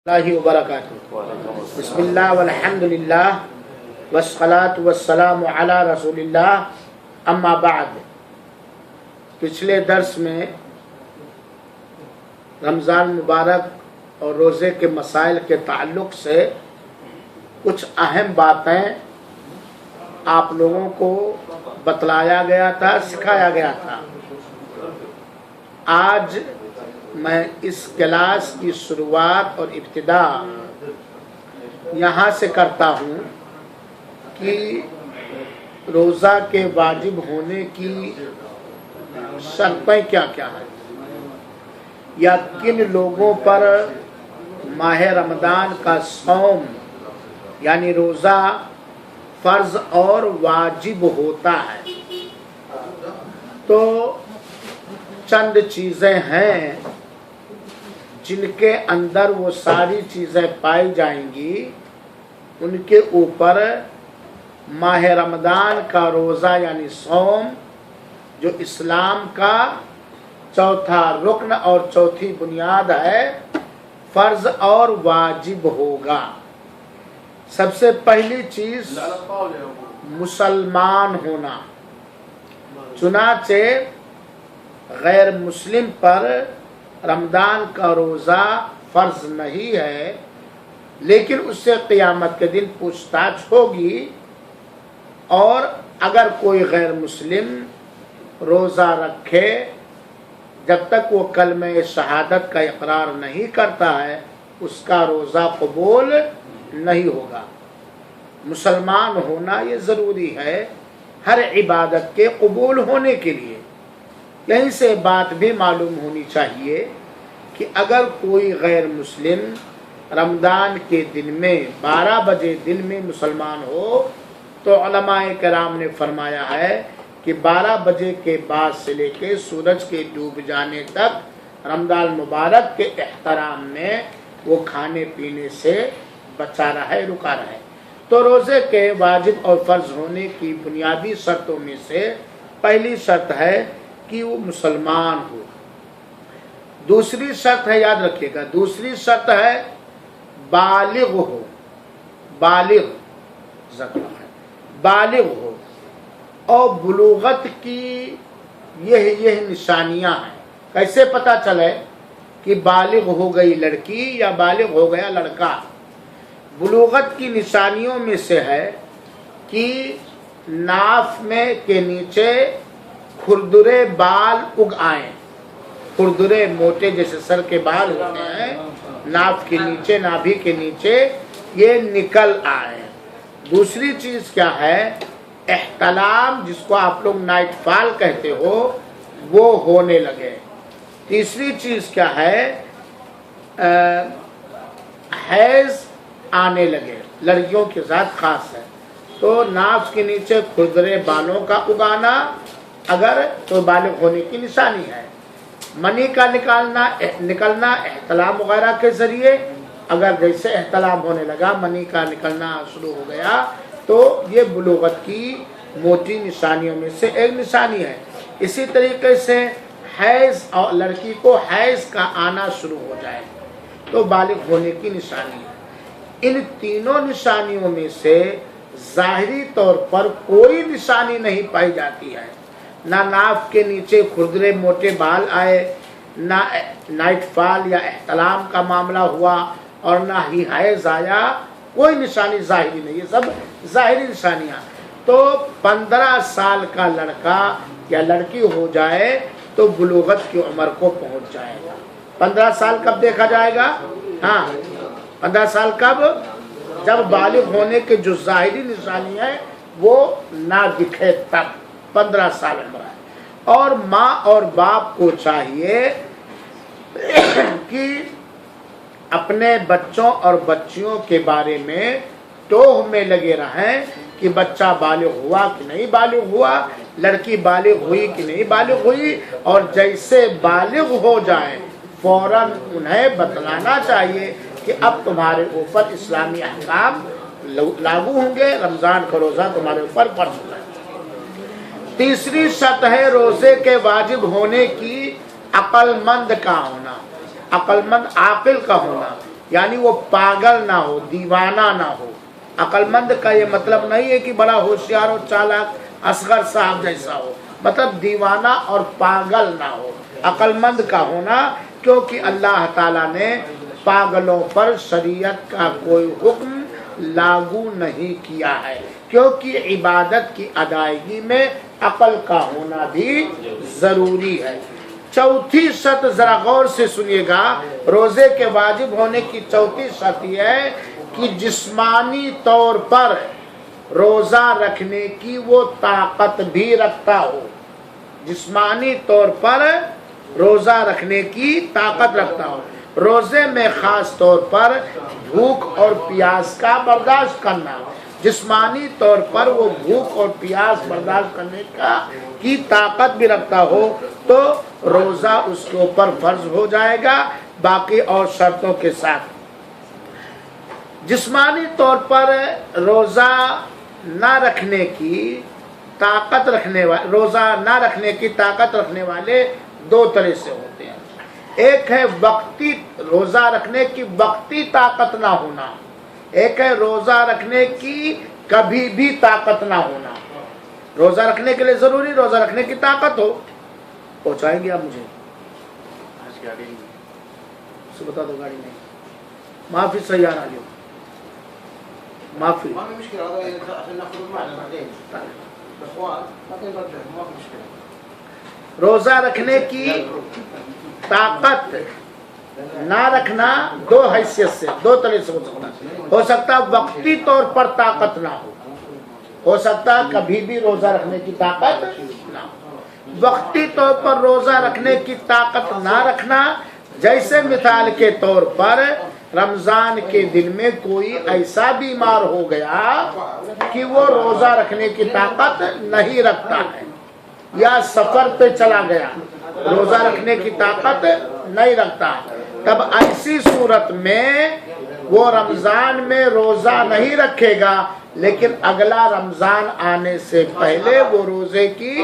اللہ وبرکاتہ۔ بسم اللہ والحمدللہ والصلاة والسلام علی رسول اللہ، اما بعد۔ پچھلے درس میں رمضان مبارک اور روزے کے مسائل کے تعلق سے کچھ اہم باتیں آپ لوگوں کو بتلایا گیا تھا، سکھایا گیا تھا۔ آج میں اس کلاس کی شروعات اور ابتدا یہاں سے کرتا ہوں کہ روزہ کے واجب ہونے کی شرطیں کیا کیا ہیں، یا کن لوگوں پر ماہ رمضان کا صوم یعنی روزہ فرض اور واجب ہوتا ہے۔ تو چند چیزیں ہیں جن کے اندر وہ ساری چیزیں پائی جائیں گی، ان کے اوپر ماہ رمضان کا روزہ یعنی صوم، جو اسلام کا چوتھا رکن اور چوتھی بنیاد ہے، فرض اور واجب ہوگا۔ سب سے پہلی چیز مسلمان ہونا۔ چنانچہ غیر مسلم پر رمضان کا روزہ فرض نہیں ہے، لیکن اس سے قیامت کے دن پوچھ تاچھ ہوگی، اور اگر کوئی غیر مسلم روزہ رکھے جب تک وہ کلمہ شہادت کا اقرار نہیں کرتا ہے، اس کا روزہ قبول نہیں ہوگا۔ مسلمان ہونا یہ ضروری ہے ہر عبادت کے قبول ہونے کے لیے۔ یہیں سے بات بھی معلوم ہونی چاہیے کہ اگر کوئی غیر مسلم رمضان کے دن میں 12 بجے دن میں مسلمان ہو، تو علماء کرام نے فرمایا ہے کہ 12 بجے کے بعد سے لے کے سورج کے ڈوب جانے تک رمضان مبارک کے احترام میں وہ کھانے پینے سے بچا رہا ہے، رکا رہا ہے۔ تو روزے کے واجب اور فرض ہونے کی بنیادی شرطوں میں سے پہلی شرط ہے کہ وہ مسلمان ہو۔ دوسری شرط ہے، یاد رکھیے گا، دوسری شرط ہے بالغ ہو۔ بالغ ہو، اور بلوغت کی یہ نشانیاں ہیں۔ کیسے پتہ چلے کہ بالغ ہو گئی لڑکی یا بالغ ہو گیا لڑکا؟ بلوغت کی نشانیوں میں سے ہے کہ ناف میں کے نیچے کھردرے بال اگ آئیں، کھردرے موٹے جیسے سر کے بال ہوتے ہیں، ناف کے نیچے، نابھی کے نیچے یہ نکل آئے۔ دوسری چیز کیا ہے؟ احتلام، جس کو آپ لوگ نائٹ فال کہتے ہو، وہ ہونے لگے۔ تیسری چیز کیا ہے؟ حیض آنے لگے، لڑکیوں کے ساتھ خاص ہے۔ تو ناف کے نیچے کھردرے بالوں کا اگانا اگر تو بالغ ہونے کی نشانی ہے۔ منی کا نکلنا احتلام وغیرہ کے ذریعے، اگر جیسے احتلام ہونے لگا، منی کا نکلنا شروع ہو گیا، تو یہ بلوغت کی موٹی نشانیوں میں سے ایک نشانی ہے۔ اسی طریقے سے حیض، اور لڑکی کو حیض کا آنا شروع ہو جائے تو بالغ ہونے کی نشانی ہے۔ ان تینوں نشانیوں میں سے ظاہری طور پر کوئی نشانی نہیں پائی جاتی ہے۔ نہ ناف کے نیچے کھردرے موٹے بال آئے، نہ نائٹ فال یا احتلام کا معاملہ ہوا، اور نہ ہی حیض آیا۔ کوئی نشانی ظاہری نہیں، یہ سب ظاہری نشانیاں۔ تو 15 سال کا لڑکا یا لڑکی ہو جائے تو بلوغت کی عمر کو پہنچ جائے گا۔ 15 سال کب دیکھا جائے گا؟ ہاں، 15 سال کب؟ جب بالغ ہونے کے جو ظاہری نشانی ہے وہ نہ دکھے، تب 15 سال عمر ہے۔ اور ماں اور باپ کو چاہیے کہ اپنے بچوں اور بچیوں کے بارے میں ٹوہ میں لگے رہیں کہ بچہ بالغ ہوا کہ نہیں بالغ ہوا، لڑکی بالغ ہوئی کہ نہیں بالغ ہوئی، اور جیسے بالغ ہو جائیں فوراً انہیں بتلانا چاہیے کہ اب تمہارے اوپر اسلامی احکام لاگو ہوں گے، رمضان کا روزہ تمہارے اوپر فرض ہوگا۔ تیسری شرط ہے روزے کے واجب ہونے کی عقل مند کا ہونا، عقل مند عاقل کا ہونا۔ यानी वो पागल ना हो, दीवाना ना हो। अक्लमंद का ये मतलब नहीं है कि बड़ा होशियार और चालाक असगर साहब जैसा हो, मतलब दीवाना और पागल ना हो, अक्लमंद का होना। क्योंकि अल्लाह ताला ने पागलों पर शरीयत का कोई हुक्म लागू नहीं किया है, क्योंकि इबादत की अदायगी में अकल का होना भी जरूरी है। चौथी शर्त जरा गौर से सुनिएगा, रोजे के वाजिब होने की चौथी शर्त यह है कि जिस्मानी तौर पर रोजा रखने की वो ताकत भी रखता हो। जिस्मानी तौर पर रोजा रखने की ताकत रखता हो। रोजे में खास तौर पर भूख और प्यास का बर्दाश्त करना, जिस्मानी तौर पर वो भूख और प्यास बर्दाश्त करने की ताकत भी रखता हो तो रोजा उसके ऊपर फर्ज हो जाएगा, बाकी और शर्तों के साथ। जिस्मानी तौर पर रोजा ना रखने की ताकत रखने वाले, रोजा ना रखने की ताकत रखने वाले दो तरह से होते हैं। एक है वक्ती रोजा रखने की वक्ती ताकत ना होना, एक है रोजा रखने की कभी भी ताकत ना होना। रोजा रखने के लिए जरूरी रोजा रखने की ताकत हो। पहुंचाएंगे आप मुझे? आज गाड़ी नहीं, बता दो गाड़ी नहीं। माफी सैयार आ जाओ, माफी। रोजा रखने की ताकत ना रखना दो हैसियत से, दो तरह से हो सकता है वक्ती तौर पर ताकत ना हो सकता है कभी भी रोजा रखने की ताकत ना हो। वक्ती तौर पर रोजा रखने की ताकत ना रखना, जैसे मिसाल के तौर पर रमजान के दिन में कोई ऐसा बीमार हो गया कि वो रोजा रखने की ताकत नहीं रखता है, या सफर पे चला गया रोजा रखने की ताकत नहीं रखता, तब ऐसी सूरत में वो रमजान में रोजा नहीं रखेगा, लेकिन अगला रमजान आने से पहले वो रोजे की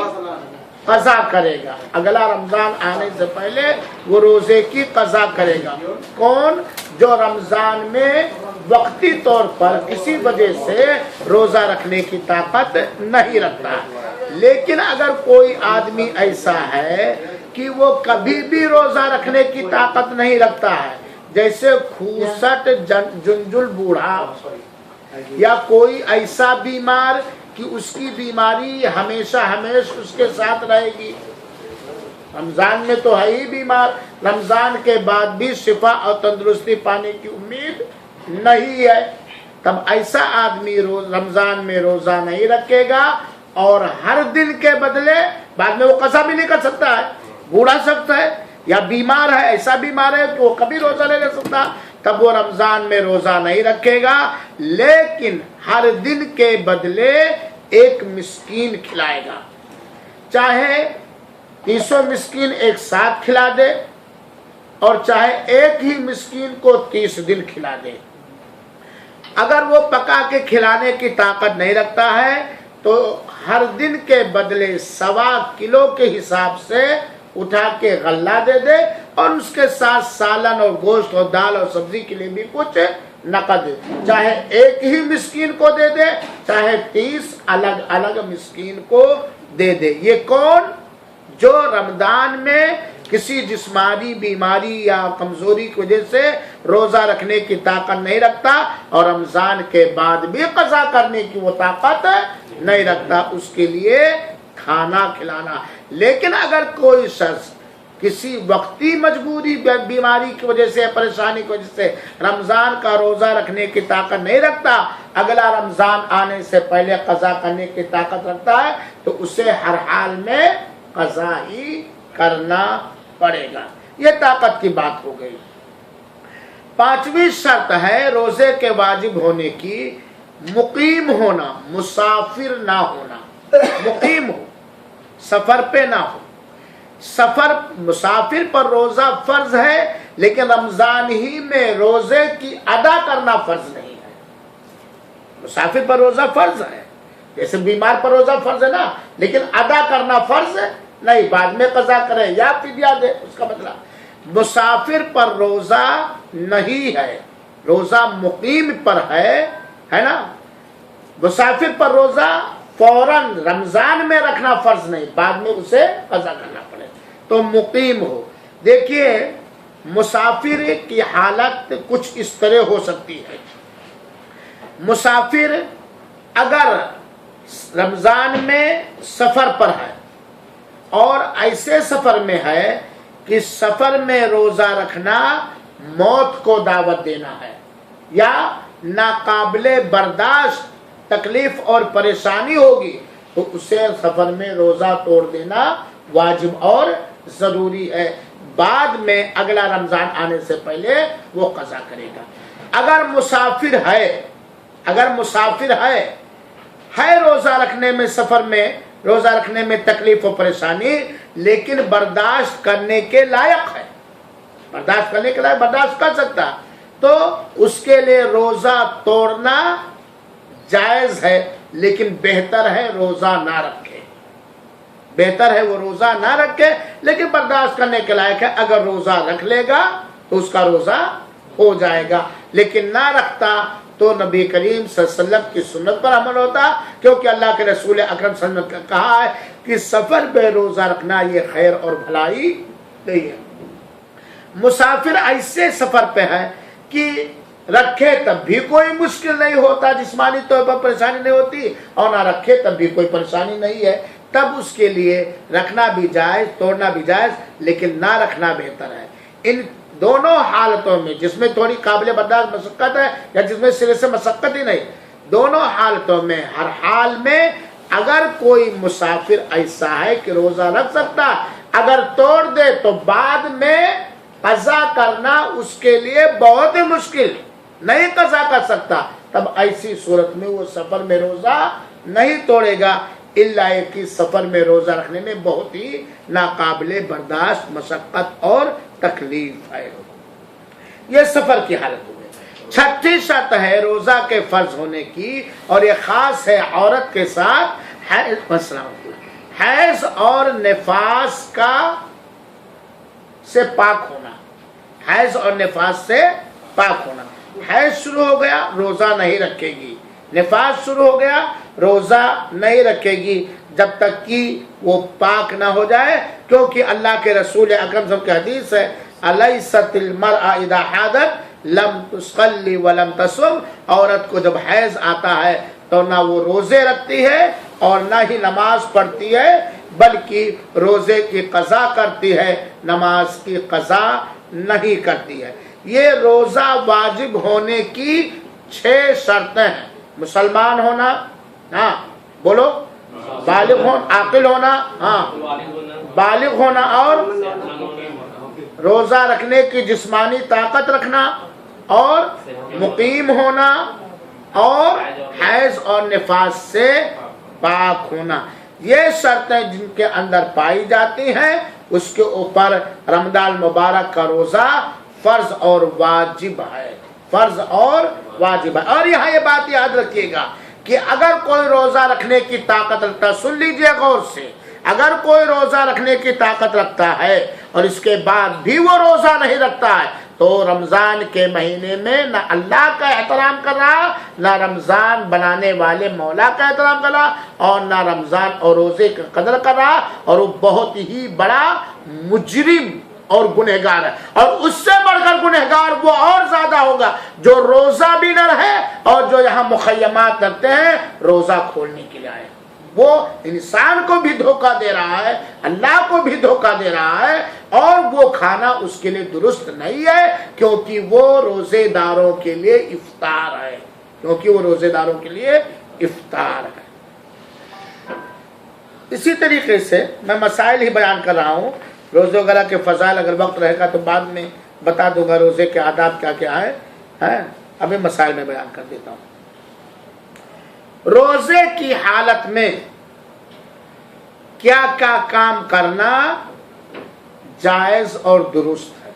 कज़ा करेगा। अगला रमजान आने से पहले वो रोजे की कज़ा करेगा। कौन? जो रमजान में वक्ती तौर पर किसी वजह से रोजा रखने की ताकत नहीं रखता। लेकिन अगर कोई आदमी ऐसा है कि वो कभी भी रोजा रखने की ताकत नहीं रखता है, जैसे खूसट जुंजुल बूढ़ा, या कोई ऐसा बीमार कि उसकी बीमारी हमेशा हमेशा उसके साथ रहेगी, रमजान में तो है ही बीमार, रमजान के बाद भी शिफा और तंदुरुस्ती पाने की उम्मीद नहीं है, तब ऐसा आदमी रमजान में रोजा नहीं रखेगा और हर दिन के बदले बाद में वो कज़ा भी नहीं कर सकता है, बूढ़ा सकता है या बीमार है, ऐसा बीमार है कि वो कभी रोजा नहीं रख सकता, तब वो रमजान में रोजा नहीं रखेगा, लेकिन हर दिन के बदले एक मिस्कीन खिलाएगा। चाहे 300 मिस्कीन एक साथ खिला दे और चाहे एक ही मिस्कीन को 30 दिन खिला दे। अगर वो पका के खिलाने की ताकत नहीं रखता है तो हर दिन के बदले 1.25 किलो के हिसाब से उठा के गल्ला दे दे और उसके साथ सालन और गोश्त और दाल और सब्जी के लिए भी कुछ नकद, चाहे एक ही मिस्कीन को दे दे चाहे 30 अलग अलग मिस्कीन को दे दे। ये कौन? जो रमजान में किसी जिस्मानी बीमारी या कमजोरी की वजह से रोजा रखने की ताकत नहीं रखता और रमजान के बाद भी कज़ा करने की वो ताकत नहीं रखता, उसके लिए खाना खिलाना। लेकिन अगर कोई शख्स किसी वक्ती मजबूरी बीमारी की वजह से, परेशानी की वजह से रमजान का रोजा रखने की ताकत नहीं रखता, अगला रमजान आने से पहले कज़ा करने की ताकत रखता है, तो उसे हर हाल में कज़ा ही करना पड़ेगा। ये ताकत की बात हो गई। 5वीं शर्त है रोजे के वाजिब होने की, मुकीम होना, मुसाफिर ना होना। मुकीम हो, सफर पे ना हो। सफर मुसाफिर पर रोजा फर्ज है, लेकिन रमजान ही में रोजे की अदा करना फर्ज नहीं है। मुसाफिर पर रोजा फर्ज है, जैसे बीमार पर रोजा फर्ज है ना, लेकिन अदा करना फर्ज नहीं, बाद में कज़ा करे या फिदिया दे। उसका मतलब मुसाफिर पर रोजा नहीं है, روزہ مقیم پر ہے نا، مسافر پر روزہ فوراً رمضان میں رکھنا فرض نہیں، بعد میں اسے قضا کرنا پڑے، تو مقیم ہو۔ دیکھیے مسافر کی حالت کچھ اس طرح ہو سکتی ہے، مسافر اگر رمضان میں سفر پر ہے اور ایسے سفر میں ہے کہ سفر میں روزہ رکھنا موت کو دعوت دینا ہے یا ناقابل برداشت تکلیف اور پریشانی ہوگی، تو اسے سفر میں روزہ توڑ دینا واجب اور ضروری ہے، بعد میں اگلا رمضان آنے سے پہلے وہ قضا کرے گا۔ اگر مسافر ہے روزہ رکھنے میں، سفر میں روزہ رکھنے میں تکلیف و پریشانی، لیکن برداشت کرنے کے لائق ہے، برداشت کر سکتا، تو اس کے لیے روزہ توڑنا جائز ہے، لیکن بہتر ہے روزہ نہ رکھے، وہ روزہ نہ رکھے، لیکن برداشت کرنے کے لائق ہے۔ اگر روزہ رکھ لے گا تو اس کا روزہ ہو جائے گا، لیکن نہ رکھتا تو نبی کریم صلی اللہ علیہ وسلم کی سنت پر عمل ہوتا، کیونکہ اللہ کے رسول اکرم صلی اللہ علیہ وسلم نے کہا ہے کہ سفر پہ روزہ رکھنا یہ خیر اور بھلائی نہیں ہے۔ مسافر ایسے سفر پہ ہے کہ رکھے تب بھی کوئی مشکل نہیں ہوتا، جسمانی طور پر پریشانی نہیں ہوتی، اور نہ رکھے تب بھی کوئی پریشانی نہیں ہے، تب اس کے لیے رکھنا بھی جائز، توڑنا بھی جائز، لیکن نہ رکھنا بہتر ہے۔ ان دونوں حالتوں میں، جس میں تھوڑی قابل برداشت مشقت ہے یا جس میں سرے سے مشقت ہی نہیں، دونوں حالتوں میں ہر حال میں اگر کوئی مسافر ایسا ہے کہ روزہ رکھ سکتا، اگر توڑ دے تو بعد میں قضا کرنا اس کے لیے بہت ہی مشکل، نہیں قضا کر سکتا، تب ایسی صورت میں وہ سفر میں روزہ نہیں توڑے گا، الا کہ سفر میں روزہ رکھنے میں بہت ہی ناقابل برداشت مشقت اور تکلیف ہے۔ یہ سفر کی حالت ہوئی۔ چھٹی شرط ہے روزہ کے فرض ہونے کی، اور یہ خاص ہے عورت کے ساتھ حیض اور نفاس سے پاک ہونا، حیض اور نفاس سے پاک ہونا۔ حیض شروع ہو گیا روزہ نہیں رکھے گی، نفاس شروع ہو گیا روزہ نہیں رکھے گی جب تک کہ وہ پاک نہ ہو جائے، کیونکہ اللہ کے رسول اکرم صلی اللہ علیہ وسلم کی حدیث ہے الیست المرأة اذا حاضت لم تصلی ولم تصم، عورت کو جب حیض آتا ہے تو نہ وہ روزے رکھتی ہے اور نہ ہی نماز پڑھتی ہے، بلکہ روزے کی قضا کرتی ہے، نماز کی قضا نہیں کرتی ہے۔ یہ روزہ واجب ہونے کی 6 شرطیں ہیں۔ مسلمان ہونا، ہاں بولو، بالغ ہونا، عاقل ہونا، ہاں بالغ ہونا، اور روزہ رکھنے کی جسمانی طاقت رکھنا، اور مقیم ہونا، اور حیض اور نفاس سے پاک ہونا۔ یہ شرطیں جن کے اندر پائی جاتی ہیں اس کے اوپر رمضان مبارک کا روزہ فرض اور واجب ہے، فرض اور واجب ہے۔ اور یہاں یہ بات یاد رکھیے گا کہ اگر کوئی روزہ رکھنے کی طاقت رکھتا ہے، سن لیجئے غور سے، اگر کوئی روزہ رکھنے کی طاقت رکھتا ہے اور اس کے بعد بھی وہ روزہ نہیں رکھتا ہے تو رمضان کے مہینے میں نہ اللہ کا احترام کر رہا، نہ رمضان بنانے والے مولا کا احترام کر رہا، اور نہ رمضان اور روزے کا قدر کر رہا، اور وہ بہت ہی بڑا مجرم اور گنہگار ہے۔ اور اس سے بڑھ کر گنہگار وہ اور زیادہ ہوگا جو روزہ بھی نہ رہے اور جو یہاں مخیمات رکھتے ہیں روزہ کھولنے کے لیے آئے، وہ انسان کو بھی دھوکہ دے رہا ہے، اللہ کو بھی دھوکہ دے رہا ہے، اور وہ کھانا اس کے لیے درست نہیں ہے، کیونکہ وہ روزے داروں کے لیے افطار ہے، کیونکہ وہ روزے داروں کے لیے افطار ہے۔ اسی طریقے سے میں مسائل ہی بیان کر رہا ہوں، روزے وغیرہ کے فضائل اگر وقت رہے گا تو بعد میں بتا دوں گا روزے کے آداب کیا کیا ہے، ابھی مسائل میں بیان کر دیتا ہوں۔ روزے کی حالت میں کیا کیا کام کرنا جائز اور درست ہے،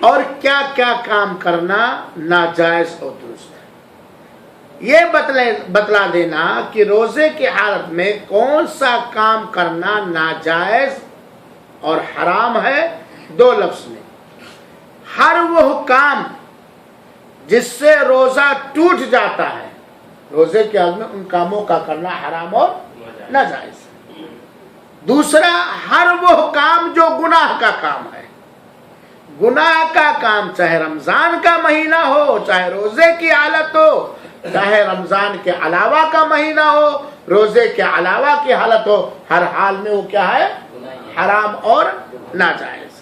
اور کیا کیا کام کرنا ناجائز اور درست ہے، یہ بتلا دینا کہ روزے کی حالت میں کون سا کام کرنا ناجائز اور حرام ہے، 2 لفظ میں۔ ہر وہ کام جس سے روزہ ٹوٹ جاتا ہے، روزے کے حالت میں ان کاموں کا کرنا حرام اور ناجائز ہے۔ دوسرا، ہر وہ کام جو گناہ کا کام ہے، گناہ کا کام چاہے رمضان کا مہینہ ہو، چاہے روزے کی حالت ہو، چاہے رمضان کے علاوہ کا مہینہ ہو، روزے کے علاوہ کی حالت ہو، ہر حال میں وہ کیا ہے؟ حرام اور ناجائز۔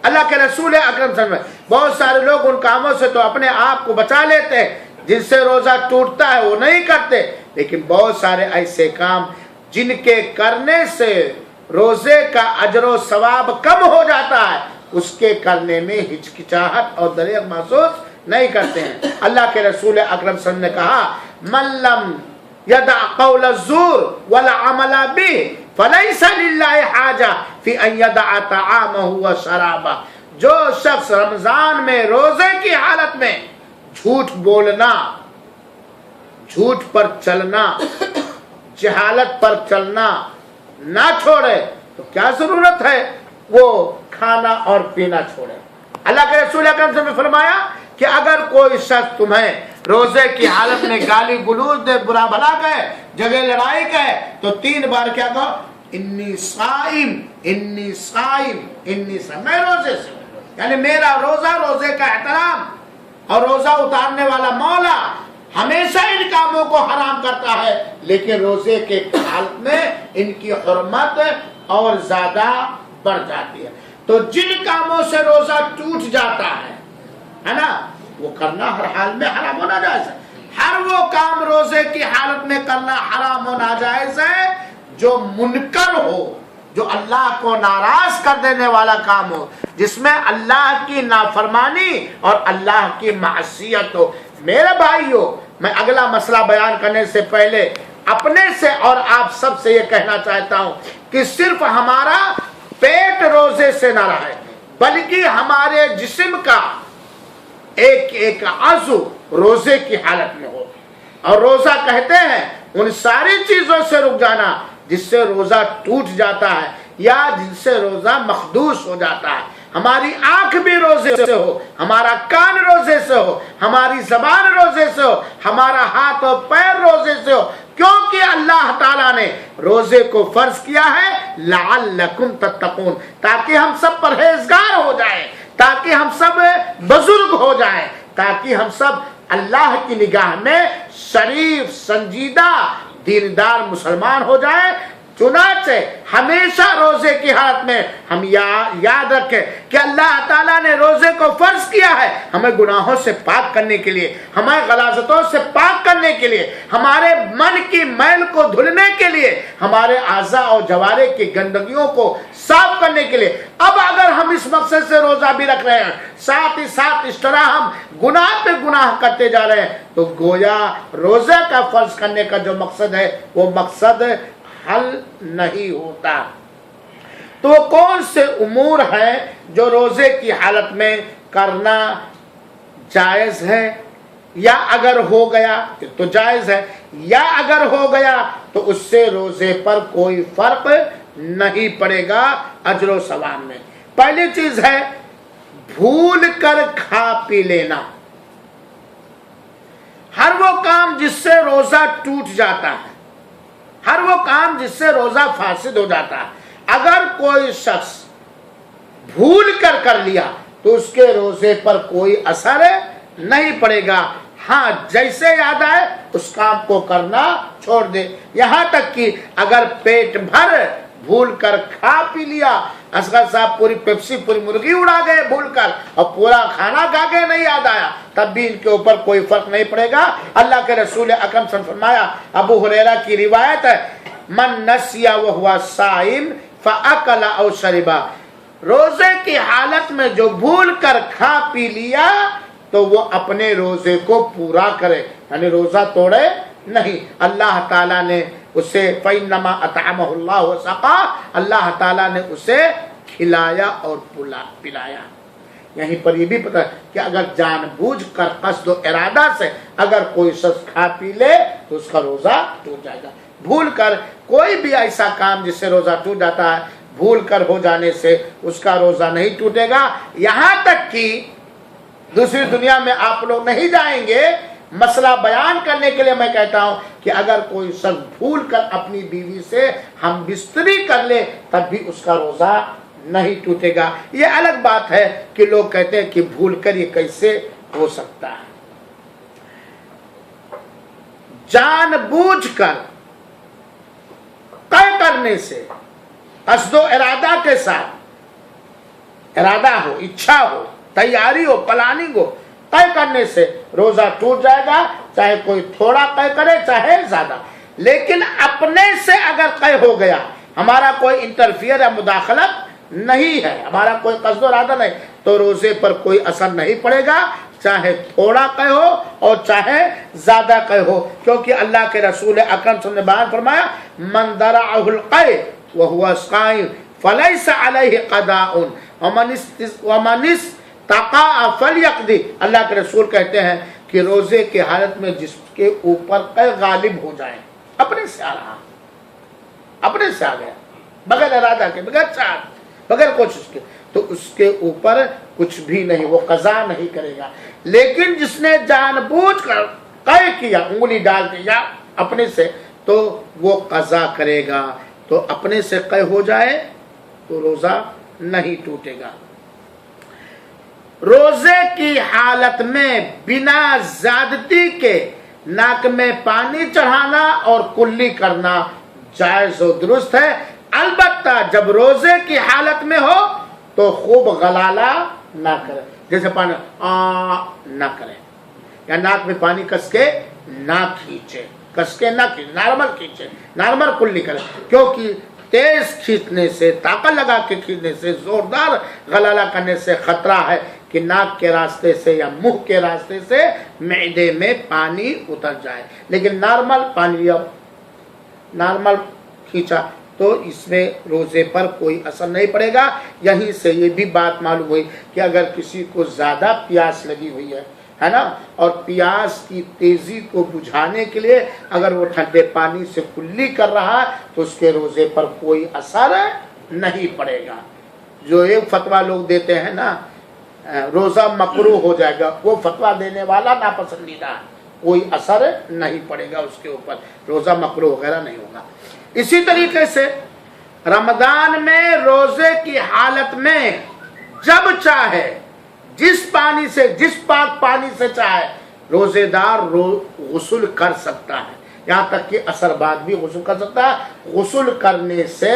اللہ کے رسول اکرم صلی اللہ علیہ وسلم، بہت سارے لوگ ان کاموں سے تو اپنے آپ کو بچا لیتے ہیں جن سے روزہ ٹوٹتا ہے، وہ نہیں کرتے، لیکن بہت سارے ایسے کام جن کے کرنے سے روزے کا اجر و ثواب کم ہو جاتا ہے، اس کے کرنے میں ہچکچاہٹ اور دریغ محسوس نہیں کرتے ہیں۔ اللہ کے رسول اکرم صلی اللہ علیہ وسلم نے کہا، من لم یدع قول الزور والعمل به فلیس للہ حاجہ فی ان یدع طعامہ وشرابہ۔ جو شخص رمضان میں روزے کی حالت میں جھوٹ بولنا، جھوٹ پر چلنا، جہالت پر چلنا نہ چھوڑے تو کیا ضرورت ہے وہ کھانا اور پینا چھوڑے۔ اللہ کے رسول اکرم صلی اللہ علیہ وسلم نے فرمایا کہ اگر کوئی شخص تمہیں روزے کی حالت میں گالی گلوچ دے، برا بھلا کہے، جگہ لڑائی کہے، تو 3 بار کیا کہو؟ انی صائم، انی صائم، انی صائم، میں روزے سے ہوں۔ یعنی میرا روزہ، روزے کا احترام اور روزہ اتارنے والا مولا ہمیشہ ان کاموں کو حرام کرتا ہے، لیکن روزے کے حالت میں ان کی حرمت اور زیادہ بڑھ جاتی ہے۔ تو جن کاموں سے روزہ ٹوٹ جاتا ہے نا، وہ کرنا ہر حال میں حرام و ناجائز ہے۔ ہر وہ کام روزے کی حالت میں کرنا حرام و ناجائز ہے جو منکر ہو، جو اللہ کو ناراض کر دینے والا کام ہو، جس میں اللہ کی نافرمانی اور اللہ کی معصیت ہو۔ میرے بھائیو، میں اگلا مسئلہ بیان کرنے سے پہلے اپنے سے اور آپ سب سے یہ کہنا چاہتا ہوں کہ صرف ہمارا پیٹ روزے سے نہ رہے، بلکہ ہمارے جسم کا ایک ایک عضو روزے کی حالت میں ہو۔ اور روزہ کہتے ہیں ان ساری چیزوں سے رک جانا جس سے روزہ ٹوٹ جاتا ہے یا جن سے روزہ مخدوش ہو جاتا ہے۔ ہماری آنکھ بھی روزے سے ہو، ہمارا کان روزے سے ہو، ہماری زبان روزے سے ہو، ہمارا ہاتھ اور پیر روزے سے ہو، کیونکہ اللہ تعالیٰ نے روزے کو فرض کیا ہے لعلکم تتقون، تاکہ ہم سب پرہیزگار ہو جائیں، تاکہ ہم سب بزرگ ہو جائیں، تاکہ ہم سب اللہ کی نگاہ میں شریف، سنجیدہ، دیندار مسلمان ہو جائیں۔ چنانچہ ہمیشہ روزے کی حالت میں ہم یاد رکھیں کہ اللہ تعالیٰ نے روزے کو فرض کیا ہے ہمیں گناہوں سے پاک کرنے کے لیے، ہمیں غلاظتوں سے پاک کرنے کے لیے، ہمارے من کی میل کو دھلنے کے لیے، ہمارے اعضاء اور جوارح کی گندگیوں کو صاف کرنے کے لیے۔ اب اگر ہم اس مقصد سے روزہ بھی رکھ رہے ہیں، ساتھ ہی ساتھ اس طرح ہم گناہ پہ گناہ کرتے جا رہے ہیں، تو گویا روزے کا فرض کرنے کا جو مقصد ہے وہ مقصد حل نہیں ہوتا۔ تو کون سے امور ہیں جو روزے کی حالت میں کرنا جائز ہے، یا اگر ہو گیا تو جائز ہے، یا اگر ہو گیا تو اس سے روزے پر کوئی فرق نہیں پڑے گا اجر و ثواب میں۔ پہلی چیز ہے بھول کر کھا پی لینا۔ ہر وہ کام جس سے روزہ ٹوٹ جاتا ہے، ہر وہ کام جس سے روزہ فاسد ہو جاتا ہے، اگر کوئی شخص بھول کر کر لیا تو اس کے روزے پر کوئی اثر نہیں پڑے گا۔ ہاں، جیسے یاد آئے اس کام کو کرنا چھوڑ دے، یہاں تک کہ اگر پیٹ بھر بھول کر کھا پی لیا، اصغر صاحب پوری پیپسی، پوری مرغی اڑا گئے بھول کر اور پورا کھانا کھا کے نہیں یاد آیا، تب بھی ان کے اوپر کوئی فرق نہیں پڑے گا۔ اللہ کے رسول اکرم صلی اللہ علیہ وسلم فرمایا، ابو ہریرہ کی روایت ہے، من نسی وہو صائم فاکل او شربا، روزے کی حالت میں جو بھول کر کھا پی لیا تو وہ اپنے روزے کو پورا کرے، یعنی روزہ توڑے نہیں۔ اللہ تعالیٰ نے اسے فَإِنَّمَا أَطْعَمَهُ اللَّهُ وَسَقَاهُ، اللہ تعالیٰ نے اسے کھلایا اور پلایا۔ یہیں پر یہ بھی پتہ ہے کہ اگر جان بوجھ کر قصد و ارادہ سے اگر کوئی شخص کھا پی لے تو اس کا روزہ ٹوٹ جائے گا۔ بھول کر کوئی بھی ایسا کام جس سے روزہ ٹوٹ جاتا ہے، भूल कर हो जाने से उसका रोजा नहीं टूटेगा। यहाँ तक कि दूसरी दुनिया में आप लोग नहीं जाएंगे, मसला बयान करने के लिए मैं कहता हूं कि अगर कोई शख्स भूल कर अपनी बीवी से हम बिस्तरी कर ले तब भी उसका रोजा नहीं टूटेगा। ये अलग बात है कि लोग कहते हैं कि भूल कर ये कैसे हो सकता है। जानबूझकर तय करने से, कसदो इरादा के साथ, इरादा हो, इच्छा हो, तैयारी हो, प्लानिंग हो, तय करने से रोजा टूट जाएगा, चाहे कोई थोड़ा तय करे चाहे ज्यादा। लेकिन अपने से अगर तय हो गया, हमारा कोई इंटरफियर या मुदाखलत नहीं है, हमारा कोई कसदो इरादा नहीं, तो रोजे पर कोई असर नहीं पड़ेगा, चाहे थोड़ा कह हो और चाहे ज्यादा कह हो। क्योंकि अल्लाह के रसूल अकरम सल्लल्लाहु अलैहि वसल्लम ने बयान फरमाया, मन दरअहुल क़य व हुवा साइम फलैसा अलैहि क़दाउन व मन इस्तक़ा फलयक़दी। अल्लाह के रसूल कहते हैं कि रोजे की हालत में जिसके ऊपर कय गालिब हो जाए, अपने से आ रहा, अपने से आ गया, बगैर इरादा के, बगैर चाह, बगैर कोशिश के, तो उसके ऊपर कुछ भी नहीं, वो कज़ा नहीं करेगा। लेकिन जिसने जानबूझकर कय किया, उंगली डाल दिया अपने से, तो वो कज़ा करेगा। तो अपने से कय हो जाए तो रोजा नहीं टूटेगा। रोजे की हालत में बिना ज्यादती के नाक में पानी चढ़ाना और कुल्ली करना जायज और दुरुस्त है। अलबत्ता जब रोजे की हालत में हो तो खूब गलाला ना करे, जैसे पानी ना करे, या नाक में पानी कस के ना खींचे, कस के ना खींचे, नॉर्मल खींचे, नॉर्मल कुल्ली करे। क्योंकि तेज खींचने से, ताकत लगा के खींचने से, जोरदार गलाला करने से खतरा है कि नाक के रास्ते से या मुंह के रास्ते से मैदे में पानी उतर जाए। लेकिन नॉर्मल पानी, नॉर्मल खींचा तो इसमें रोजे पर कोई असर नहीं पड़ेगा। यहीं से ये भी बात मालूम हुई कि अगर किसी को ज्यादा प्यास लगी हुई है ना, और प्यास की तेजी को बुझाने के लिए अगर वो ठंडे पानी से कुल्ली कर रहा है तो उसके रोजे पर कोई असर नहीं पड़ेगा। जो एक फतवा लोग देते हैं ना, रोजा मकरूह हो जाएगा, वो फतवा देने वाला नापसंदीदा है, कोई असर नहीं पड़ेगा उसके ऊपर, रोजा मकरूह वगैरह नहीं होगा। इसी तरीके से रमजान में रोजे की हालत में जब चाहे, जिस पानी से, जिस पाक पानी से चाहे, रोजेदार गुस्ल कर सकता है। यहाँ तक कि असर बाद भी गुस्ल कर सकता है। गुस्ल करने से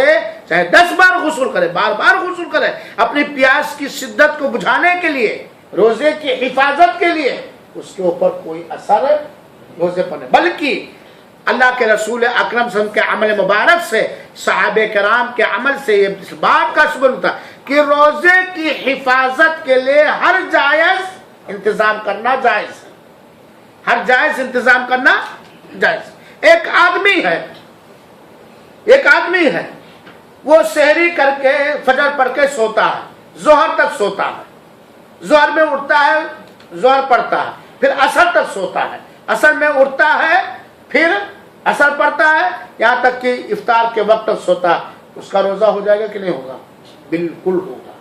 चाहे 10 बार गुस्ल करे, बार बार गुस्ल करे, अपनी प्यास की शिद्दत को बुझाने के लिए, रोजे की हिफाजत के लिए, उसके ऊपर कोई असर रोजे पर नहीं। बल्कि अल्लाह के रसूल अकरम सल्लल्लाहु अलैहि वसल्लम के अमल मुबारक से, सहाबे कराम के अमल से ये इस बात का सबूत था कि रोजे की हिफाजत के लिए हर जायज इंतजाम करना जायज है, हर जायज इंतजाम करना जायज। एक आदमी है, वो सहरी करके फजर पढ़ के सोता है, जोहर तक सोता है, जोहर में उठता है, जोहर पढ़ता है, फिर असर तक सोता है, असर में उठता है, फिर असर पड़ता है, यहाँ तक कि इफ्तार के वक्त सोता है। उसका रोजा हो जाएगा कि नहीं होगा? बिल्कुल होगा।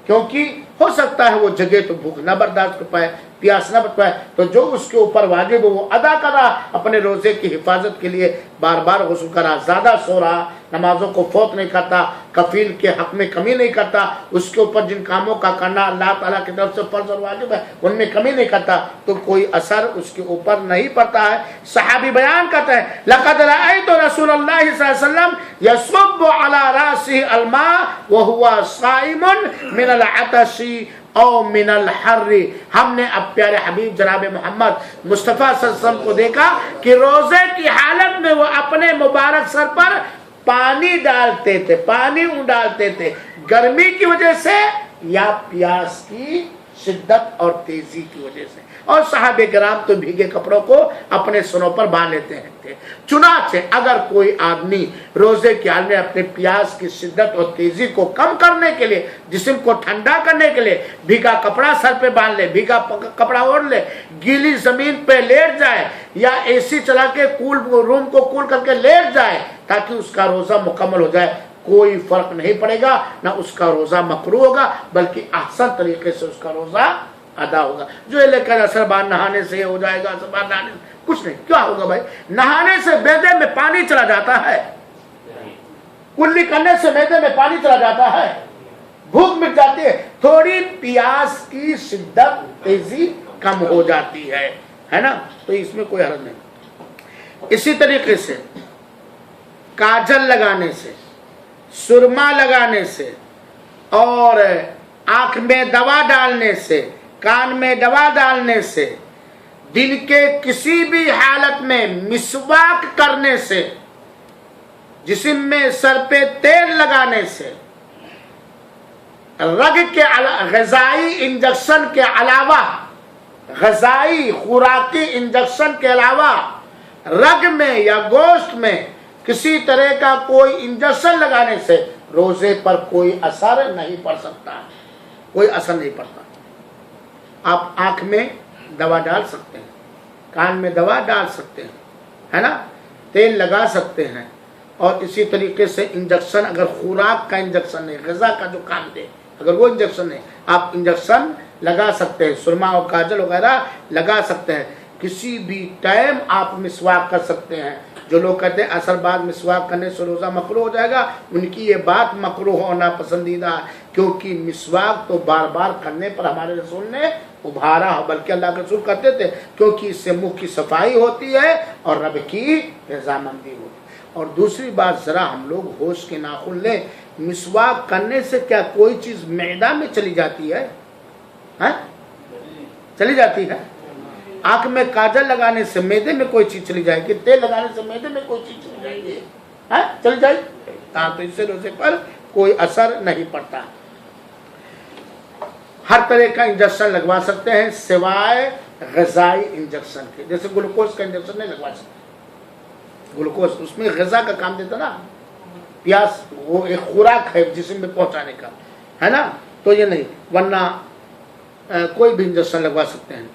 क्योंकि हो सकता है वो जगह तो भूख न बर्दाश्त कर पाए, प्यास न बच पाए, तो जो उसके ऊपर वाजिब वो अदा कर रहा, अपने रोजे की हिफाजत के लिए बार बार गुस्ल कर रहा, ज्यादा सो रहा, नमाजों को फौत नहीं करता, कफील के हक में कमी नहीं करता, उसके ऊपर जिन कामों का करना अल्लाह ताला की तरफ से फर्ज और वाजिब है उनमें कमी नहीं करता, तो कोई असर उसके ऊपर नहीं पड़ता है। सहाबी बयान करते हैं, लक़द रअयतु रसूलल्लाह सल्लल्लाहु अलैहि वसल्लम यसुब्बु अला रासिही अलमा व हुवा साइमुन मिनल अतशी औ मिनल हर्री। हमने अब प्यारे हबीब जनाब मोहम्मद मुस्तफ़ा सल्लल्लाहु अलैहि वसल्लम को देखा कि रोजे की हालत में वो अपने मुबारक सर पर पानी डालते थे, पानी डालते थे, गर्मी की वजह से या प्यास की शिद्दत और तेजी की वजह से। और सहाबे किराम तो भीगे कपड़ों को अपने सरों पर बांध लेते हैं। चुनाचे अगर कोई आदमी रोजे के हाल में अपने प्यास की शिद्दत और तेजी को कम करने के लिए, जिस्म को ठंडा करने के लिए भीगा कपड़ा सर पे बांध ले, भीगा कपड़ा ओढ़ ले, गीली जमीन पे लेट जाए, या एसी चला के कूल रूम को कूल करके लेट जाए ताकि उसका रोजा मुकम्मल हो जाए, कोई फर्क नहीं पड़ेगा, ना उसका रोजा मकरूह होगा बल्कि अहसन तरीके से उसका रोजा अदा होगा। जो ये लेकर असर बाद नहाने से हो जाएगा, असर बाद नहाने से, कुछ नहीं। क्या होगा भाई, नहाने से मैदे में पानी चला जाता है, कुल्ली करने से मैदे में पानी चला जाता है, भूख मिट जाती है, थोड़ी प्यास की शिद्दत तेजी कम हो जाती है ना, तो इसमें कोई हर्ज नहीं। इसी तरीके से काजल लगाने से, सुरमा लगाने से और आंख में दवा डालने से, कान में दवा डालने से, दिन के किसी भी हालत में मिसवाक करने से, जिस्म में सर पे तेल लगाने से, रग के ग़िज़ाई इंजेक्शन के अलावा, ग़िज़ाई खुराकी इंजेक्शन के अलावा रग में या गोश्त में किसी तरह का कोई इंजेक्शन लगाने से रोजे पर कोई असर नहीं पड़ सकता, कोई असर नहीं पड़ता। आप आंख में दवा डाल सकते हैं, कान में दवा डाल सकते हैं, है ना, तेल लगा सकते हैं, और इसी तरीके से इंजेक्शन, अगर खुराक का इंजेक्शन नहीं, ग़िज़ा का जो काम दे, अगर वो इंजेक्शन नहीं, आप इंजेक्शन लगा सकते हैं, सुरमा और काजल वगैरह लगा सकते हैं। किसी भी टाइम आप मिसवाक कर सकते हैं। जो लोग कहते हैं असर बाद मिसवाक करने से रोज़ा मकरूह हो जाएगा, उनकी ये बात मकरूह होना पसंदीदा है, क्योंकि मिसवाक तो बार बार करने पर हमारे रसूल ने उभारा है, बल्कि अल्लाह के रसूल कहते थे क्योंकि इससे मुंह की सफाई होती है और रब की रजामंदी होती है। और दूसरी बात, ज़रा हम लोग होश के नाखुन लें, मिसवाक करने से क्या कोई चीज़ मैदा में चली जाती है? चली जाती है। आंख में काजल लगाने से मैदे में कोई चीज चली जाएगी, तेल लगाने से मैदे में कोई चीज चली जाएगी, चली जाएगी। तो इससे रोजे पर कोई असर नहीं पड़ता। हर तरह का इंजेक्शन लगवा सकते हैं सिवाय ग़िज़ाई इंजेक्शन के, जैसे ग्लूकोज का इंजेक्शन नहीं लगवा सकते। ग्लूकोज उसमें ग़िज़ा का काम देता ना, प्यास, वो एक खुराक है जिस्म में पहुंचाने का, है ना, तो ये नहीं। वरना कोई भी इंजेक्शन लगवा सकते हैं।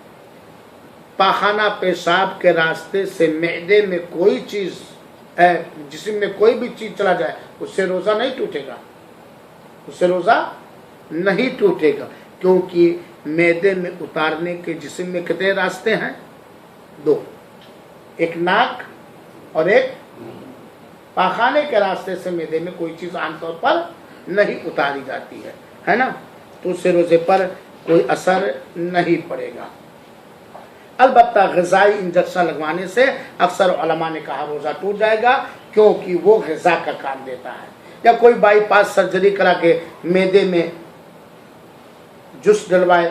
पाखाना पेशाब के रास्ते से मैदे में कोई चीज़, जिस्म में कोई भी चीज़ चला जाए, उससे रोज़ा नहीं टूटेगा, उससे रोज़ा नहीं टूटेगा, क्योंकि मैदे में उतारने के जिस्म में कितने रास्ते हैं? 2, एक नाक और एक पाखाने के रास्ते से मैदे में कोई चीज़ आमतौर पर नहीं उतारी जाती है ना, तो उससे रोज़े पर कोई असर नहीं पड़ेगा। अलबत्ता ग़िज़ाई इंजेक्शन लगवाने से अक्सर उलमा ने कहा रोज़ा टूट जाएगा, क्योंकि वो ग़िज़ा का काम देता है। या कोई बाईपास सर्जरी करा के मैदे में जूस डलवाए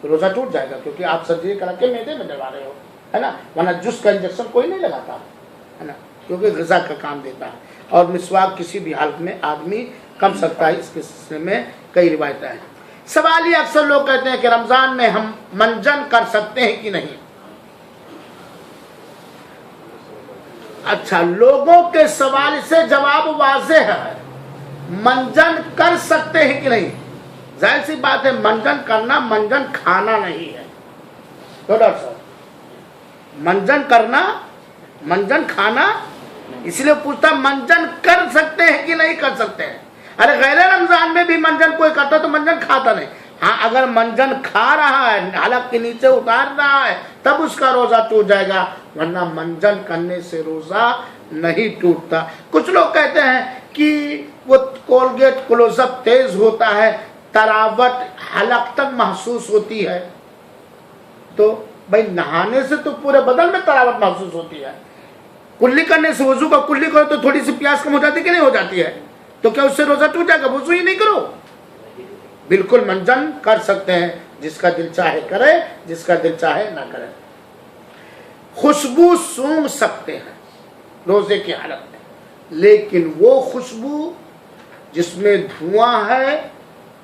तो रोज़ा टूट जाएगा, क्योंकि आप सर्जरी करा के मैदे में डलवा रहे हो, है ना। वरना जूस का इंजेक्शन कोई नहीं लगाता, है ना, क्योंकि ग़िज़ा का काम देता है। और मिसवाक किसी भी हालत में आदमी कर सकता है, इसके सिलसिले में कई रिवायतें हैं। सवाल ये अक्सर लोग कहते हैं कि रमज़ान में हम मंजन कर सकते हैं कि नहीं। अच्छा, लोगों के सवाल से जवाब वाज़ेह है, मंजन कर सकते हैं कि नहीं। जाहिर सी बात है, मंजन करना मंजन खाना नहीं है। तो डॉक्टर साहब, मंजन करना मंजन खाना, इसलिए पूछता मंजन कर सकते हैं कि नहीं कर सकते हैं। अरे गैर रमजान में भी मंजन कोई करता तो मंजन खाता नहीं। हाँ, अगर मंजन खा रहा है, हलक के नीचे उतार रहा है, तब उसका रोजा टूट जाएगा, वरना मंजन करने से रोजा नहीं टूटता। कुछ लोग कहते हैं कि वो कोलगेट क्लोजअप तेज होता है, तरावट हलक तक महसूस होती है। तो भाई नहाने से तो पूरे बदन में तरावट महसूस होती है, कुल्ली करने से, वजू का कुल्ली करो तो थोड़ी सी प्यास कम हो जाती है कि नहीं हो जाती है, तो क्या उससे रोजा टूट जाएगा? वजू ही नहीं करो। बिल्कुल मंजन कर सकते हैं, जिसका दिल चाहे करे, जिसका दिल चाहे ना करे। खुशबू सूंघ सकते हैं रोजे की हालत में, लेकिन वो खुशबू जिसमें धुआं है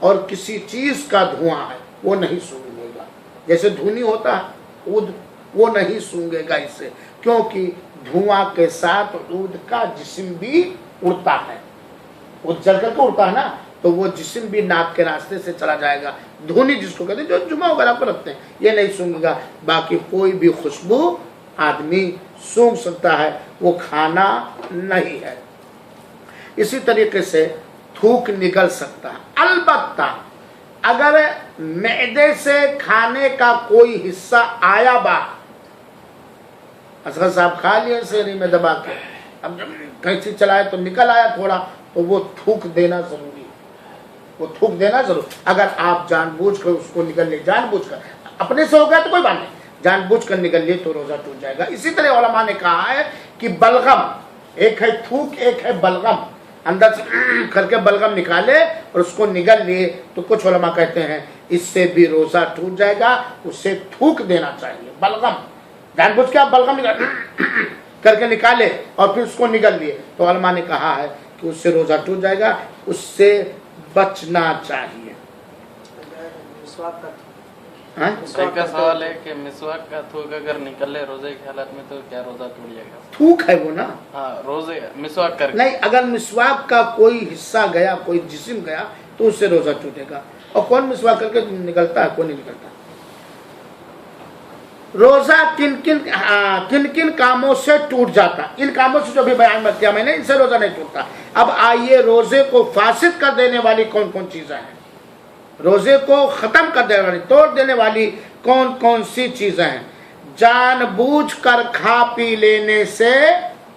और किसी चीज का धुआं है वो नहीं सूंघेगा। जैसे धुनी होता है ऊद, वो नहीं सूंघेगा इससे, क्योंकि धुआं के साथ ऊद का जिस्म भी उड़ता है, वो जल करके उड़ता है ना, तो वो जिस्म भी नाक के रास्ते से चला जाएगा। धुनी जिसको कहते हैं, जो जुमा वगैरह पर रखते हैं, ये नहीं सूंघेगा। बाकी कोई भी खुशबू आदमी सूंघ सकता है, वो खाना नहीं है। इसी तरीके से थूक निकल सकता है। अलबत्ता अगर मैदे से खाने का कोई हिस्सा आया बाहर, असगर साहब खा लिए शरीर में दबा के, अब जब कैंची चलाए तो निकल आया थोड़ा, तो वो थूक देना जरूरी है, वो थूक देना जरूर। अगर आप जानबूझकर उसको निकल ले, जानबूझकर, अपने से हो गया तो कोई बात नहीं, जानबूझकर निकल लिए तो रोजा टूट जाएगा। इसी तरह उलमा ने कहा है कि बलगम, एक है थूक, एक है बलगम, अंदर से करके बलगम निकाले और उसको निगल लिए, तो कुछ उलमा कहते हैं इससे भी रोजा टूट जाएगा, उससे थूक देना चाहिए। बलगम जानबूझ के आप बलगम करके निकाले और फिर उसको निगल लिए, तो उलमा ने कहा है कि उससे रोजा टूट जाएगा, उससे बचना चाहिए। का सवाल है कि मिसवाक का थूक अगर निकले रोजे की हालत में तो क्या रोजा टूट जाएगा? थूक है वो ना, हाँ, रोजे मिसवाक कर नहीं, अगर मिसवाक का कोई हिस्सा गया, कोई जिस्म गया, तो उससे रोजा टूटेगा। और कौन मिसवाक करके निकलता है? कोई नहीं निकलता। रोजा किन किन कामों से टूट जाता, इन कामों से जो भी बयान किया मैंने, इनसे रोजा नहीं टूटता। अब आइए रोजे को फासिद कर देने वाली कौन कौन चीजें हैं, रोजे को खत्म कर देने वाली, तोड़ देने वाली कौन कौन सी चीजें हैं। जानबूझकर खा पी लेने से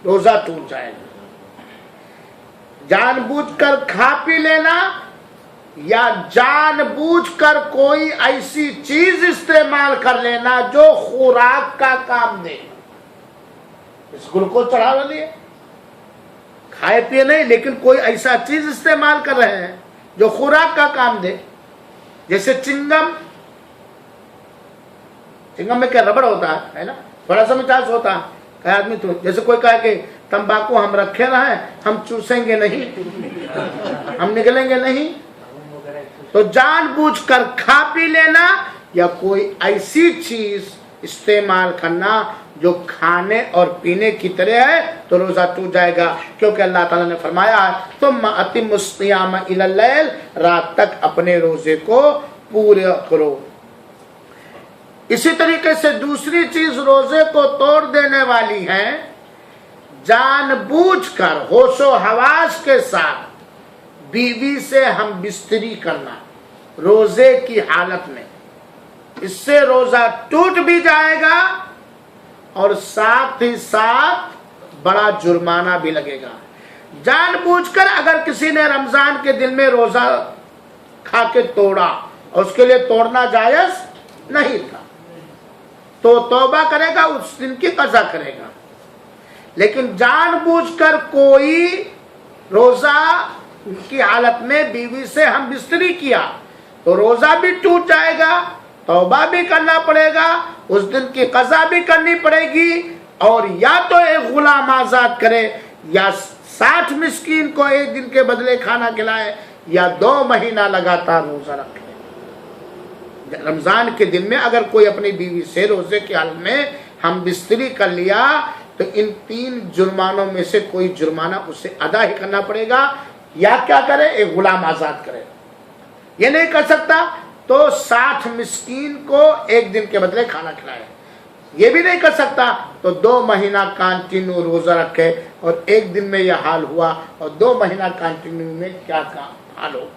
रोजा टूट जाएगा। जानबूझकर खा पी लेना या जानबूझकर कोई ऐसी चीज इस्तेमाल कर लेना जो खुराक का काम दे। इस ग्लूकोज चढ़ा लिए, खाए पिए नहीं, लेकिन कोई ऐसा चीज इस्तेमाल कर रहे हैं जो खुराक का काम दे, जैसे चिंगम। चिंगम में क्या रबड़ होता है ना, थोड़ा सा मिठास होता है। कई आदमी तो जैसे कोई कहे कि तंबाकू हम रखे ना है, हम चूसेंगे नहीं, हम निकलेंगे नहीं। तो जानबूझकर खा पी लेना या कोई ऐसी चीज इस्तेमाल करना जो खाने और पीने की तरह है, तो रोजा टूट जाएगा। क्योंकि अल्लाह ताला ने फरमाया है तुम अतिमुस सियाम इलल लैल, रात तक अपने रोजे को पूरा करो। इसी तरीके से दूसरी चीज रोजे को तोड़ देने वाली है, जानबूझकर होशो हवास के साथ बीवी से हम बिस्तरी करना रोजे की हालत में। इससे रोजा टूट भी जाएगा और साथ ही साथ बड़ा जुर्माना भी लगेगा। जानबूझकर अगर किसी ने रमजान के दिन में रोजा खा के तोड़ा और उसके लिए तोड़ना जायज नहीं था, तो तौबा करेगा, उस दिन की कज़ा करेगा। लेकिन जानबूझकर कोई रोजा की हालत में बीवी से हम बिस्तरी किया तो रोजा भी टूट जाएगा, तौबा भी करना पड़ेगा, उस दिन की कज़ा भी करनी पड़ेगी। और या तो एक गुलाम आजाद करे, या 60 मिस्कीन को एक दिन के बदले खाना खिलाए, या 2 महीना लगातार रोजा रखे। रमजान के दिन में अगर कोई अपनी बीवी से रोजे के हाल में हम बिस्तरी कर लिया तो इन 3 जुर्मानों में से कोई जुर्माना उसे अदा ही करना पड़ेगा, या क्या करे, एक गुलाम आजाद करे। ये नहीं कर सकता तो 60 मिस्कीन को एक दिन के बदले खाना खिलाए। ये भी नहीं कर सकता तो 2 महीना कंटिन्यू रोजा रखे, और एक दिन में यह हाल हुआ और 2 महीना कंटिन्यू में क्या हाल हो,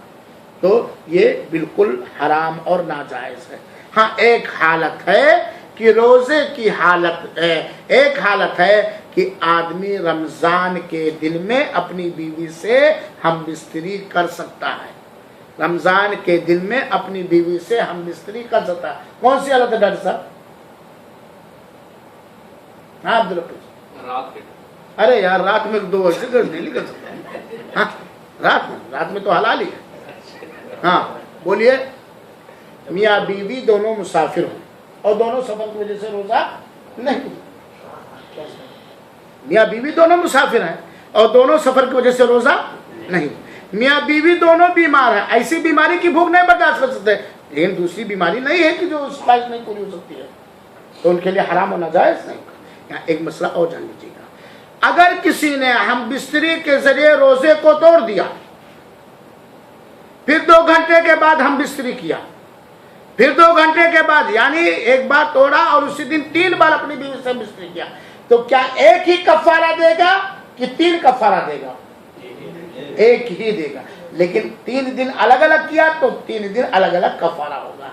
तो ये बिल्कुल हराम और नाजायज है। हाँ, एक हालत है कि रोजे की हालत है, एक हालत है कि आदमी रमजान के दिन में अपनी बीवी से हम बिस्तरी कर सकता है। रमजान के दिन में अपनी बीवी से हम बिस्तरी कर सकता है। कौन सी हालत है डॉक्टर साहब? हाँ अब्दुल रात के, अरे यार रात में 2 बजे नहीं कर सकता। हाँ रात में तो हलाल ही है। हाँ बोलिए। मियाँ बीवी दोनों मुसाफिर हो और दोनों सफर की वजह से रोजा नहीं, मियाँ बीवी दोनों मुसाफिर हैं और दोनों सफर की वजह से रोजा नहीं, मियाँ बीवी दोनों बीमार हैं, ऐसी बीमारी की भूख नहीं बर्दाश्त कर सकते, लेकिन दूसरी बीमारी नहीं है कि जो उस ख्वाहिश नहीं पूरी हो सकती है, तो उनके लिए हराम होना जायज नहीं। यहाँ एक मसला और जान लीजिएगा, अगर किसी ने हम बिस्तरी के जरिए रोजे को तोड़ दिया, फिर 2 घंटे के बाद हम बिस्तरी किया, फिर 2 घंटे के बाद, यानी एक बार तोड़ा और उसी दिन 3 बार अपनी बीवी से बिस्तरी किया, तो क्या एक ही कफारा देगा कि 3 कफारा देगा? ایک ہی دے گا، لیکن 3 دن الگ الگ کیا تو 3 دن الگ الگ کفارہ ہوگا.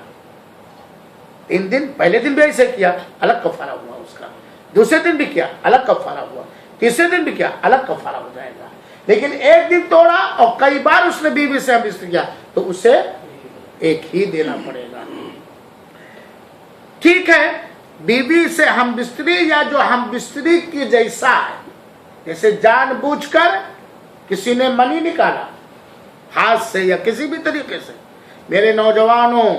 3 دن پہلے دن بھی ایسے کیا الگ کفارہ ہوا اس کا، دوسرے دن بھی کیا الگ کفارہ ہوا، تیسرے دن بھی کیا الگ کفارہ ہو جائے گا. لیکن ایک دن توڑا اور کئی بار اس نے بیوی سے ہم بستری کیا تو اسے ایک ہی دینا پڑے گا. ٹھیک ہے، بیوی سے ہم بستری یا جو ہم بستری کی جیسا ہے، جیسے جان بوجھ کر کسی نے منی نکالا ہاتھ سے یا کسی بھی طریقے سے. میرے نوجوانوں،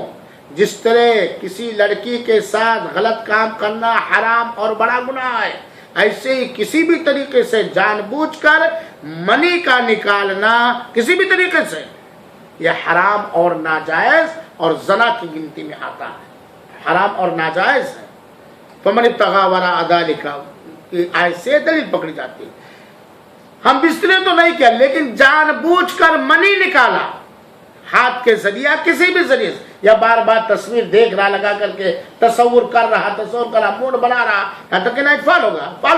جس طرح کسی لڑکی کے ساتھ غلط کام کرنا حرام اور بڑا گناہ ہے، ایسے ہی کسی بھی طریقے سے جان بوجھ کر منی کا نکالنا کسی بھی طریقے سے یہ حرام اور ناجائز اور زنا کی گنتی میں آتا ہے. حرام اور ناجائز ہے. فمن ابتغى وراء ذلك ایسے دلیل پکڑی جاتی ہے. ہم بستری تو نہیں کیا لیکن جان بوجھ کر منی نکالا ہاتھ کے ذریعے کسی بھی ذریعے سے، یا بار بار تصویر دیکھ رہا لگا کر کے تصور کر رہا موڈ بنا رہا یہاں تک کہ نائٹ فال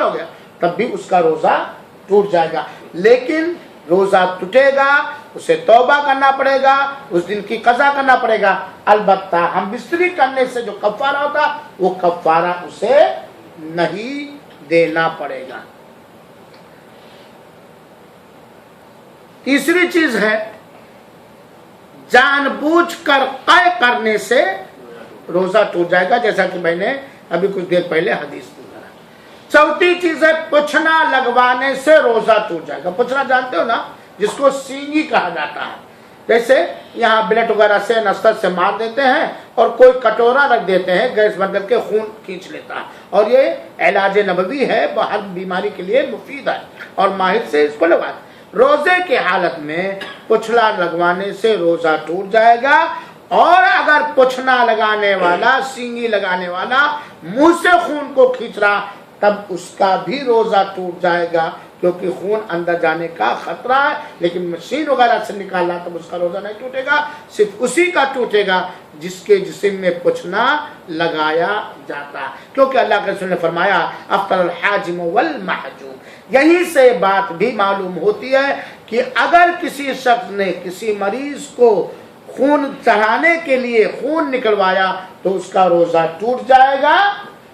ہو گیا تب بھی اس کا روزہ ٹوٹ جائے گا. لیکن روزہ ٹوٹے گا، اسے توبہ کرنا پڑے گا، اس دن کی قضا کرنا پڑے گا. البتہ ہم بستری کرنے سے جو کفارہ ہوتا وہ کفارہ اسے نہیں دینا پڑے گا. تیسری چیز ہے جان بوجھ کر قے کرنے سے روزہ ٹوٹ جائے گا، جیسا کہ میں نے ابھی کچھ دیر پہلے حدیث سنا. چوتھی چیز ہے پوچھنا لگوانے سے روزہ ٹوٹ جائے گا. پوچھنا جانتے ہو نا، جس کو سینگی کہا جاتا ہے. جیسے یہاں بلیٹ وغیرہ سے نستر سے مار دیتے ہیں اور کوئی کٹورا رکھ دیتے ہیں گیس بند کر کے خون کھینچ لیتا ہے، اور یہ علاج نبوی ہے، ہر بیماری کے لیے مفید ہے اور ماہر سے اس کو لگا. روزے کی حالت میں پوچھنا لگوانے سے روزہ ٹوٹ جائے گا. اور اگر پوچھنا لگانے والا سینگی لگانے والا منہ سے خون کو کھینچ رہا تب اس کا بھی روزہ ٹوٹ جائے گا، کیونکہ خون اندر جانے کا خطرہ ہے. لیکن مشین وغیرہ سے نکالنا تب اس کا روزہ نہیں ٹوٹے گا، صرف اسی کا ٹوٹے گا جس کے جسم میں پوچھنا لگایا جاتا ہے. کیونکہ اللہ کے رسول نے فرمایا افطر الحاجم والمحجوم. یہیں سے بات بھی معلوم ہوتی ہے کہ اگر کسی شخص نے کسی مریض کو خون چڑھانے کے لیے خون نکلوایا تو اس کا روزہ ٹوٹ جائے گا،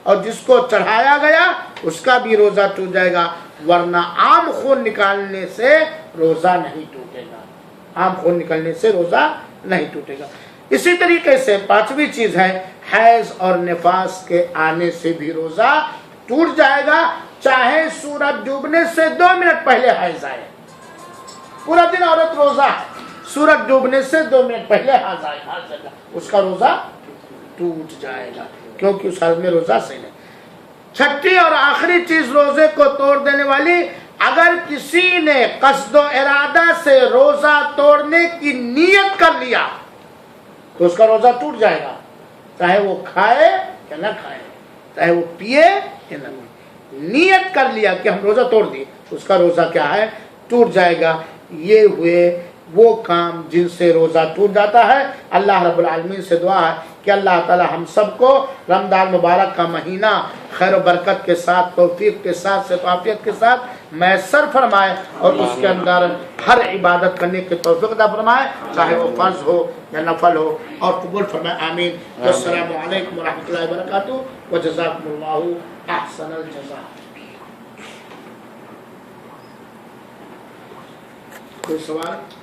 اور جس کو چڑھایا گیا اس کا بھی روزہ ٹوٹ جائے گا. ورنہ عام خون نکالنے سے روزہ نہیں ٹوٹے گا. عام خون نکلنے سے روزہ نہیں ٹوٹے گا. اسی طریقے سے پانچویں چیز ہے حیض اور نفاس کے آنے سے بھی روزہ ٹوٹ جائے گا، چاہے سورج ڈوبنے سے 2 منٹ پہلے حیض آئے. پورا دن عورت روزہ ہے، سورج ڈوبنے سے 2 منٹ پہلے حیض آئے اس کا روزہ ٹوٹ جائے گا، کیونکہ اس حالت میں روزہ صحیح نہیں. چھٹی اور آخری چیز روزے کو توڑ دینے والی، اگر کسی نے قصد و ارادہ سے روزہ توڑنے کی نیت کر لیا تو اس کا روزہ ٹوٹ جائے گا، چاہے وہ کھائے یا نہ کھائے، چاہے وہ پیے یا نہ پیے. نیت کر لیا کہ ہم روزہ توڑ دیے، اس کا روزہ کیا ہے ٹوٹ جائے گا. یہ ہوئے وہ کام جن سے روزہ ٹوٹ جاتا ہے. اللہ رب العالمین سے دعا ہے کہ اللہ تعالی ہم سب کو رمضان مبارک کا مہینہ خیر و برکت کے ساتھ، توفیق کے ساتھ، عافیت کے ساتھ میسر فرمائے اور اس کے اندر ہر عبادت کرنے کی توفیق عطا فرمائے، چاہے وہ فرض ہو یا نفل ہو، اور قبول فرمائے. آمین. السلام علیکم ورحمۃ اللہ وبرکاتہ وجزاکم اللہ احسن الجزاء. کوئی سوال؟